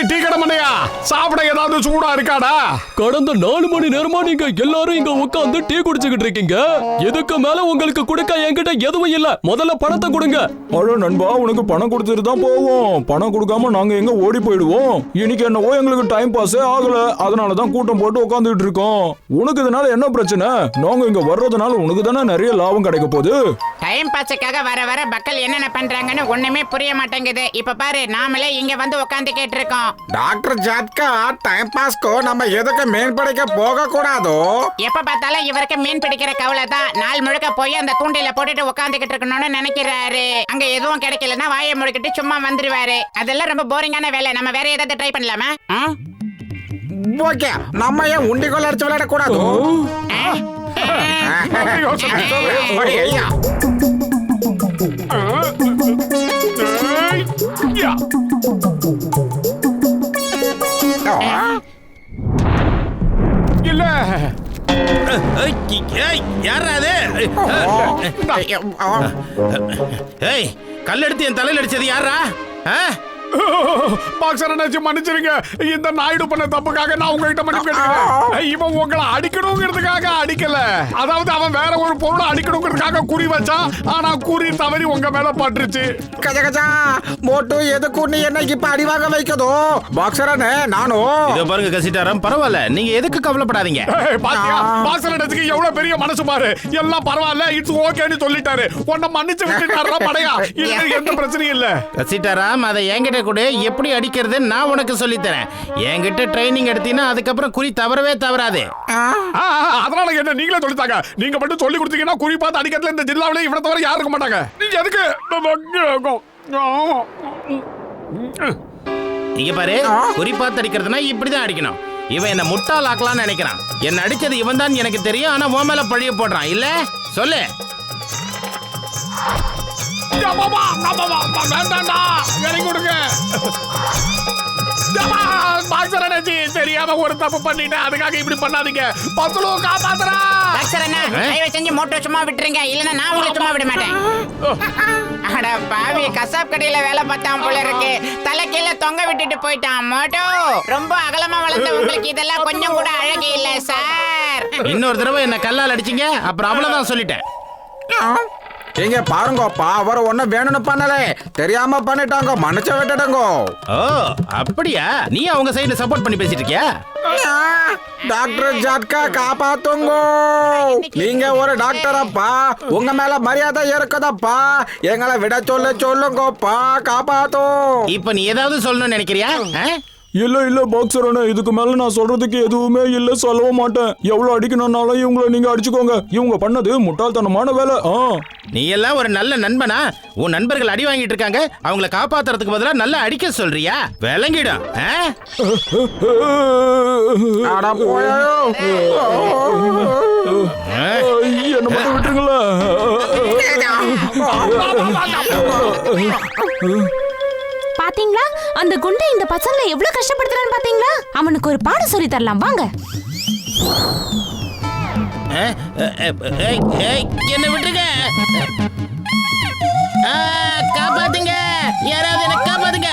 Tea கடை மண்டையா, சாப்பிட ஏதாவது சூடா இருக்காடா? கடந்த 4 மணி நேரமா நீங்க எல்லாரும் இங்க உட்கார்ந்து டீ குடிச்சுக்கிட்டு இருக்கீங்க. இதுக்கு மேல உங்களுக்கு கொடுக்க என்கிட்ட எதுவும் இல்ல. முதல்ல பணத்தை கொடுங்க. அட நண்பா, உனக்கு பணம் கொடுத்துட்டு தான் போவோம். பணம் கொடுக்காம நாங்க எங்க ஓடி போயிடுவோம். இன்னைக்கு என்னவோ எங்களுக்கு டைம் பாஸே ஆகல, அதனால தான் கூட்டம் போட்டு உட்காந்துட்டு இருக்கோம். உனக்கு இதனால என்ன பிரச்சனை? நாங்க இங்க வர்றதுனால உனக்கு தானே நிறைய லாபம் கிடைக்க போகுது. டைம் பாஸுக்காக வர வர மக்கள் என்னென்ன பண்றாங்கன்னு ஒண்ணுமே புரிய மாட்டேங்குது. இப்ப பாரு, நாமளே இங்க வந்து உட்காந்து கேட்டு இருக்கோம். டாக்டர் ஜாட்கா, டைம் பாஸ்க்கு நம்ம எதுக்கு மீன் பிடிக்க போக கூடாதோ? எப்ப பார்த்தாலும் இவருக்கு மீன் பிடிக்கிற கவலை தான். நாள் முழுக்க போய் அந்த தூண்டில போட்டுட்டு உட்காந்துக்கிட்டு இருக்கணும்னு நினைக்கிறாரு. அங்க எதுவும் கிடைக்கலன்னா வாயை முழுக்கிட்டு சும்மா வந்துருவாரு. அதெல்லாம் ரொம்ப போரிங்கான வேலை. நம்ம வேற ஏதாவது ட்ரை பண்ணலாமா? ஓகே, நம்ம ஏன் உண்டிகோல் அடிச்சு விளையாட கூடாது? இல்ல கல்லெடுத்து என் தலையில அடிச்சது யாரா? பாக்ஸர் அண்ணாச்சி, மன்னிச்சிருங்க. இந்த நாயுடு பண்ண தப்புக்காக நான் உங்ககிட்ட மன்னிப்பு கேட்டுக்கிறேன். இவன் உங்களை அடிக்கணுங்கிறதுக்காக அடிக்கல. அதாவது அவன் வேற ஒரு பொருளை அடிக்கணுங்கிறதுக்காக குறி வச்சான். ஆனா குறி தவறி உங்க மேல பட்டுருச்சு. கஜ கஜா மோட்டு, எதுக்கு நீ என்ன இப்ப அடிவாங்க வைக்கதோ? பாக்ஸரனே நானும் இத பாருங்க கசிட்டாராம், பரவாயில்ல, நீங்க எதுக்கு கவலைப்படாதீங்க. பாத்தியா, பாக்ஸர் அண்ணாச்சிக்கு எவ்வளவு பெரிய மனசு பாரு. எல்லாம் பரவாயில்ல, இட்ஸ் ஓகேன்னு சொல்லிட்டாரு. உன்னை மன்னிச்சு விட்டுட்டாரா படையா? எந்த பிரச்சனையும் இல்ல. கசிட்டாராம், அதை என்கிட்ட கூட எப்படி அடிக்கிறது நான் உனக்கு சொல்லி தரேன். என்கிட்ட ட்ரைனிங் எடுத்தீங்கன்னா அதுக்கப்புறம் குறி தவறவே தவறாது. அதனால என்ன நீங்களே சொல்லித்தாங்க. நீங்க மட்டும் சொல்லி கொடுத்தீங்கன்னா குறி பார்த்து அடிக்கிறதுல இந்த ஜில்லாவிலே இவனை தவிர யாரும் இருக்க மாட்டாங்க. நீங்க எதுக்கு இங்க பாரு, குறி பார்த்து அடிக்கிறதுனா இப்படிதான் அடிக்கணும். இவன் என்ன முட்டாள் ஆக்கலாம்னு நினைக்கிறான். என்ன அடிச்சது இவன் தான் எனக்கு தெரியும். ஆனா உன் மேல பழிய போடுறான் இல்ல? சொல்லு. வேண்டாண்டா, இறங்கி கொடுங்க. தெரியாம ஒரு தப்பு பண்ணிட்டேன், அதுக்காக இப்படி பண்ணாதீங்க. பத்துலு காப்பாத்துறா. தயவு செஞ்சு மோட்டோ சும்மா விட்டுருங்க, இல்லன்னா நான் உங்களை சும்மா விட மாட்டேன். அட பாவி, கசாப் கடையில வேலை பார்த்தான் போல இருக்கு. தலை கீழே தொங்க விட்டுட்டு போயிட்டான். மோட்டோ, ரொம்ப அகலமா வளர்ந்த உங்களுக்கு இதெல்லாம் கொஞ்சம் கூட அழகு இல்ல சார். இன்னொரு தடவை என்ன கல்லால் அடிச்சீங்க, அப்புறம் அவ்வளவுதான் சொல்லிட்டேன். இங்க பாருங்கப்பா, அவர் ஒண்ணு வேணும்னு பண்ணல, தெரியாம பண்ணிட்டாங்க, மன்னிச்ச விட்டுடுங்க. ஓ அப்படியா? நீ அவங்க சைடுல சப்போர்ட் பண்ணி பேசிட்டு இருக்கியா? டாக்டர் ஜாட்கா, காப்பாத்துங்க. நீங்க ஒரு டாக்டர் அப்பா, உங்க மேல மரியாதை இருக்குதப்பா. எங்களை விட சொல்லுங்கப்பா, காப்பாத்தும். இப்ப நீ ஏதாவது சொல்லணும்னு நினைக்கிறியா? இல்ல பாக்ஸர் அண்ணா, இதுக்கு மேல நான் சொல்றதுக்கு எதுவுமே இல்ல, சொல்லவும் மாட்டேன். எவ்வளவு அடிக்கணும்னாலும் இவங்களை நீங்க அடிச்சுக்கோங்க. இவங்க பண்ணது முட்டாள்தனமான வேலை. நீ எல்லாம் ஒரு நல்ல நண்பனா? உன் நண்பர்கள் அடி வாங்கிட்டு இருக்காங்க, அவங்களை காப்பாத்துறதுக்கு பதிலா நல்லா அடிக்க சொல்றியா? விளங்கிடும். என்ன மட்டும் விட்டுருங்களா? பாத்தீங்களா, அந்த குண்டை இந்த பசங்களை எவ்வளவு கஷ்டப்படுத்துறான்னு பாத்தீங்களா? அவனுக்கு ஒரு பாடம் சொல்லி தரலாம் வாங்க. என்ன விட்டுருங்க, காப்பாத்துங்க, யாராவது என்ன காப்பாத்துங்க.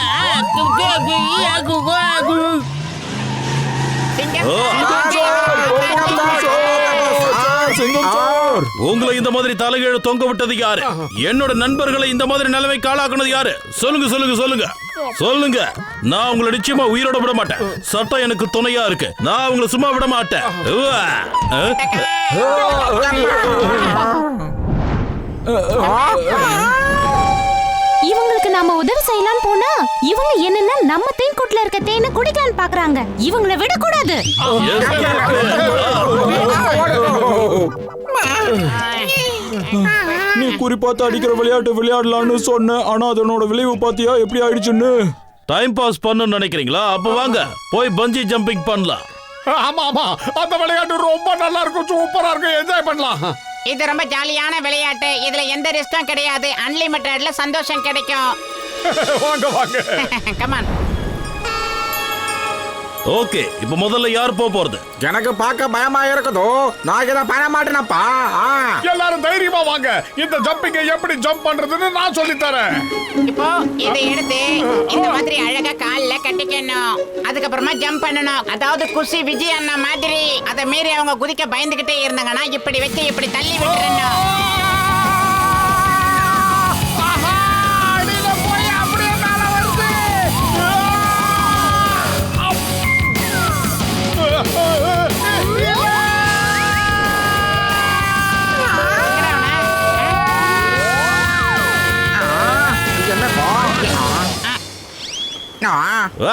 உங்களை இந்த மாதிரி தலைகீழ தொங்க விட்டது யாரு? என்னோட நண்பர்களை இந்த மாதிரி நிலைமைக்கு ஆளாக்குனது யாரு? சொல்லுங்க. நான் உங்களை நிச்சயமா உயிரோட விட மாட்டேன். சட்டம் எனக்கு துணையா இருக்கு. நான் உங்களை சும்மா விட மாட்டேன். இவங்களுக்கு நாம உதவி செய்யலாம்னு போனா இவங்க என்னன்னா நம்ம தேன்கூட்ல இருக்க தேனை குடிக்கலான்னு பாக்குறாங்க. இவங்களை விடக்கூடாது. நீ குறிப்பாத்து அடிக்கிற விளையாட்டு விளையாடலான்னு சொன்ன, ஆனா அதனோட விளைவு பாத்தியா எப்படி ஆயிடுச்சுன்னு? டைம் பாஸ் பண்ணணும்னு நினைக்கிறீங்களா? அப்ப வாங்க போய் பஞ்சி ஜம்பிங் பண்ணலாம். ஆமா, அந்த விளையாட்டு ரொம்ப நல்லா இருக்கும், சூப்பரா இருக்கும், என்ஜாய் பண்ணலாம். இது ரொம்ப ஜாலியான விளையாட்டு. இதுல எந்த ரிஸ்க்கும் கிடையாது. அன்லிமிட்டட்ல சந்தோஷம் கிடைக்கும். வாங்க கமான். ஓகே, இப்ப முதல்ல யார் போறது? எனக்கு பார்க்க பயமா இருக்குதோ, நான் இதை பண்ண மாட்டேனப்பா. எல்லாரும் தைரியமா வாங்க. இந்த ஜம்பிங்க எப்படி ஜம்ப் பண்றதுன்னு நான் சொல்லி தரேன். இப்போ இதை எடுத்து இந்த மாதிரி அழகா கால்ல கட்டிக்கணும். அதுக்கப்புறமா ஜம்ப் பண்ணணும். அதாவது குஷி விஜய் அண்ணா மாதிரி. அதை மீறி அவங்க குதிக்க பயந்துகிட்டே இருந்தாங்கன்னா இப்படி வச்சு இப்படி தள்ளி விட்டுறணும்.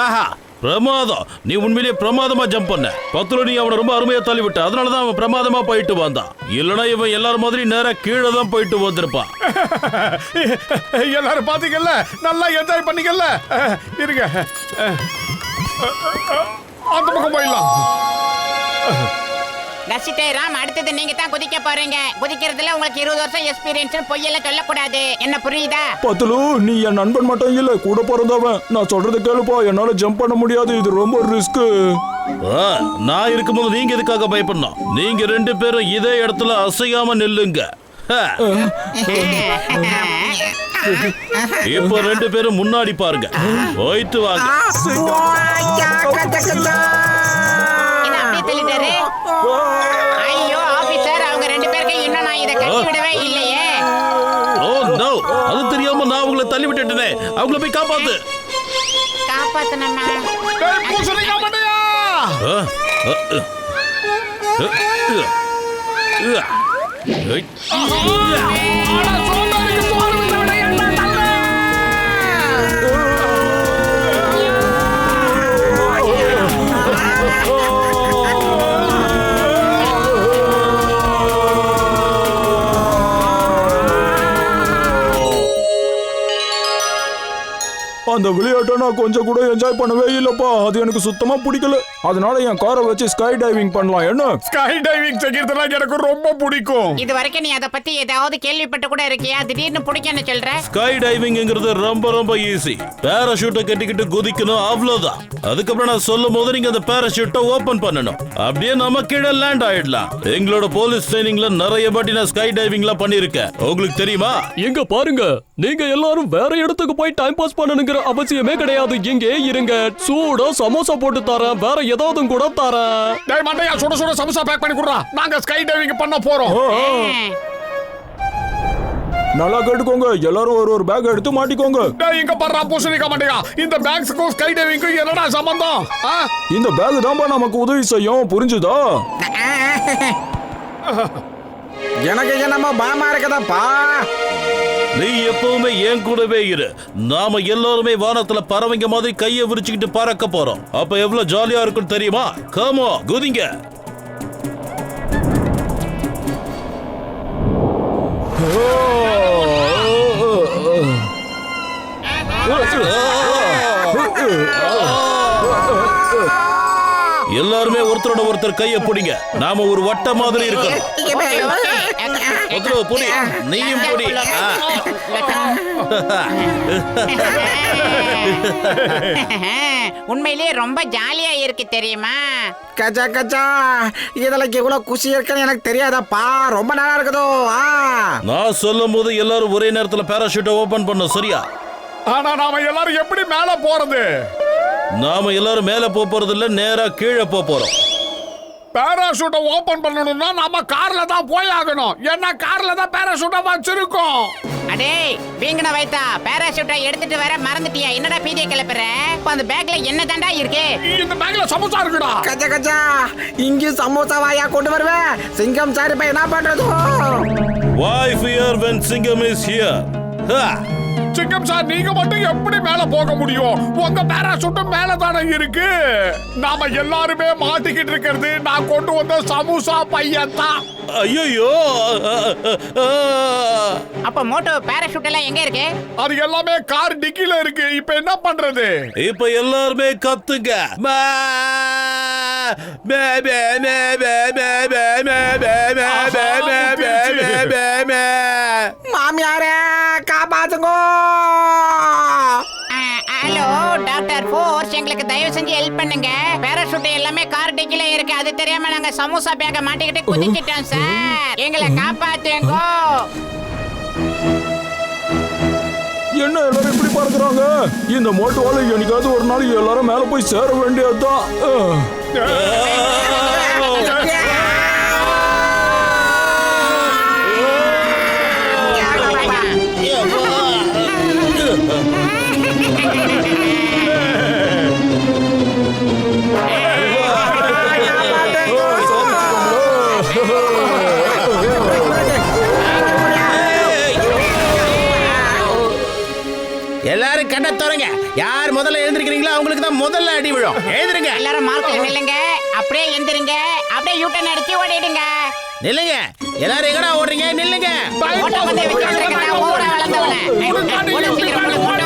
ஆஹா, பிரமாதம்! நீ உண்மையிலேயே பிரமாதமா ஜம்ப் பண்ண. பத்துல நீ அவனை ரொம்ப அருமையா தள்ளி விட்ட. அதனாலதான் அவன் பிரமாதமா போயிட்டு வந்தான். இல்லனா இவன் எல்லாரும் மாதிரி நேரா கீழே தான் போயிட்டு வந்திருப்பான். எல்லாரும் பாத்தீங்கல்ல, நல்லா என்ஜாய் பண்ணீங்கல்ல. இருங்க, அந்த பக்கம் போயிடலாம். ரசிட்டே ராம், அடுத்தது நீங்க தான் குதிக்க போறீங்க. குதிக்கிறதுல உங்களுக்கு 20 வருஷம் எக்ஸ்பீரியன்ஸ் பொய்யெல்லாம் சொல்லக்கூடாது. என்ன புரியுதா? பத்துலு, நீ என் நண்பன் மட்டும் இல்ல, கூட பிறந்தவன். நான் சொல்றது கேளுப்பா, என்னால ஜம்ப் பண்ண முடியாது. இது ரொம்ப ரிஸ்க். நான் இருக்கும்போது நீங்க எதுக்காக பயப்படணும்? நீங்க 2 பேரும் இதே இடத்துல அசையாம நில்லுங்க. இப்ப 2 பேரும் முன்னாடி பாருங்க. போயிட்டு வாங்க. ஐயோ ஆபீசர், அவங்க 2 பேருக்கு இன்னும் நான் இதை கட்டி விடவே இல்லையே. ஓ நோ, அது தெரியாம நான் உங்களை தள்ளி விட்டுட்டேனே. அவங்கள போய் காப்பாத்து. காப்பாத்தணுமா? டேய் பூசணிக்கா மண்டையா! ஆனா சோம்பேறிக்கு சோறு விட்டு விட என்ன நல்ல! அந்த விளையாட்டை நான் கொஞ்சம் கூட என்ஜாய் பண்ணவே இல்லப்பா. அது எனக்கு சுத்தமா பிடிக்கல. அதனால என் காரை வச்சு ஸ்கை டைவிங் பண்ணலாம். என்ன? ஸ்கை டைவிங் செய்யறதுனா எனக்கு ரொம்ப பிடிக்கும். இது வரைக்கும் நீ அத பத்தி ஏதாவது கேள்விப்பட்டு கூட இருக்கியா? திடீர்னு பிடிக்கும்னு சொல்ற? ஸ்கை டைவிங்ங்கிறது ரொம்ப ரொம்ப ஈஸி. பாராசூட்டை கட்டிக்கிட்டு குதிக்கணும், அவ்வளவுதான். அதுக்கப்புறம் நான் சொல்லும் போது நீங்க அந்த பாராசூட்டை ஓபன் பண்ணணும். அப்படியே நம்ம கீழே லேண்ட் ஆயிடலாம். எங்களோட போலீஸ் ட்ரைனிங்ல நிறைய வாட்டி நான் ஸ்கை டைவிங்லாம் பண்ணிருக்கேன். உங்களுக்கு தெரியுமா? எங்க பாருங்க, நீங்க எல்லாரும் வேற இடத்துக்கு போய் டைம் பாஸ் பண்ணணுங்கிற அவசியமே கிடையாது. இங்கே இருங்க, சூடா சமோசா போட்டு தரேன். வேற ஏதாவது கூட தரேன். டேய் மண்டையா, சுட சுட சமோசா பேக் பண்ணி குடுறா. நாங்க ஸ்கை டைவிங் பண்ண போறோம். நல்லா கேட்டுக்கோங்க, எல்லாரும் ஒரு பேக் எடுத்து மாட்டிக்கோங்க. டேய் இங்க பாருடா பூசணிக்கா மண்டையா, இந்த பேக்ஸ்க்கும் ஸ்கை டைவிங்க்கும் என்னடா சம்பந்தம்? இந்த பேக் தான்ப்பா நமக்கு உதவி செய்யும், புரிஞ்சுதா? எனக்கு என்னமோ பயமா இருக்குதாப்பா. நீ எப்பவுமே என் கூடவே இரு. நாம எல்லாருமே வானத்துல பறவைங்க மாதிரி கையை விரிச்சுக்கிட்டு பறக்க போறோம். அப்ப எவ்வளவு ஜாலியா இருக்குன்னு தெரியுமா? காமோ குதிங்க. எல்லாருமே ஒருத்தரோட ஒருத்தர் கையை பிடிங்க. நாம ஒரு வட்ட மாதிரி இருக்கணும். ஒருத்தர் புடி, நீயும் புடி. உண்மையிலேயே ரொம்ப ஜாலியா இருக்கு தெரியுமா? கச்சா கச்சா, இதுல இவ்வளவு குஷி இருக்குன்னு எனக்கு தெரியாதப்பா. ரொம்ப நல்லா இருக்குதோ. நான் சொல்லும் போது எல்லாரும் ஒரே நேரத்துல பாராசூட்டை ஓபன் பண்ணோம், சரியா? ஆனா நாம எல்லாரும் எப்படி மேல போறது? நாம எல்லாரும் மேல போறது இல்ல, நேரா கீழே போறோம். பாராசூட்டை ஓபன் பண்ணணும்னா நாம கார்ல தான் போய் ஆகணும். ஏன்னா கார்ல தான் பாராசூட்டை வச்சிருக்கோம். அடே வீங்கன வைத்தா, பாராசூட்டை எடுத்துட்டு வர மறந்துட்டியா? என்னடா பீதியை கிளப்புற? இப்ப அந்த பேக்ல என்ன தாண்டா இருக்கு? இந்த பேக்ல சமோசா இருக்குடா. கச்சா கச்சா, இங்க சமோசா வாயா கொண்டு வருவேன். சிங்கம் சார் இப்ப என்ன பண்றது? Why fear when Singam is here? சிங்கம் சார், நீங்க மட்டும் எப்படி மேல போக முடியும்? உங்க பாராசூட்டும் மேல தானே இருக்கு. நாம எல்லாருமே மாட்டிக்கிட்டு இருக்கிறது நான் கொண்டு வந்த சமோசா பையன் தான். ஐயோ, அப்ப மோட்டோ பாராசூட் எல்லாம் எங்க இருக்கு? அது எல்லாமே கார் டிக்கில இருக்கு. இப்ப என்ன பண்றது? இப்ப எல்லாருமே கத்துங்க. மாமியாரே காப்பாத்துங்க. ஹலோ டாக்டர் ஃபோர்ஸ் எங்களுக்கு தயவு செஞ்சு ஹெல்ப் பண்ணுங்க. பேராஷூட் எல்லாமே கார் டிக்கில இருக்கு. அது தெரியாம நாங்க சமோசா பேக்க மாட்டிக்கிட்டு குதிச்சிட்டோம் சார். எங்களை காப்பாத்துங்க. என்ன எல்லாரும் இப்படி பார்க்கறாங்க? இந்த மோட்டோவால என்னைக்காவது ஒரு நாள் எல்லாரும் மேல போய் சேர வேண்டியதுதான். எல்லாரும் கண்ண தோறங்க. யார் முதல்ல எழுந்திருக்கிறீங்களோ அவங்களுக்கு தான் முதல்ல அடி விழும். எழுந்திருங்க. எல்லாரும் மார்க்ல நில்லுங்க. அப்படியே எந்திரிங்க. அப்படியே யூட்டன் அடிச்சு ஓடிடுங்க. நில்லுங்க. எல்லாரும் எங்கடா ஓடுறீங்க? நில்லுங்க. ஓட்ட பந்தய விளையாடுறீங்க. நான் ஊரா வளர்ந்தவனே. ஓட சீக்கிரம் ஓடு.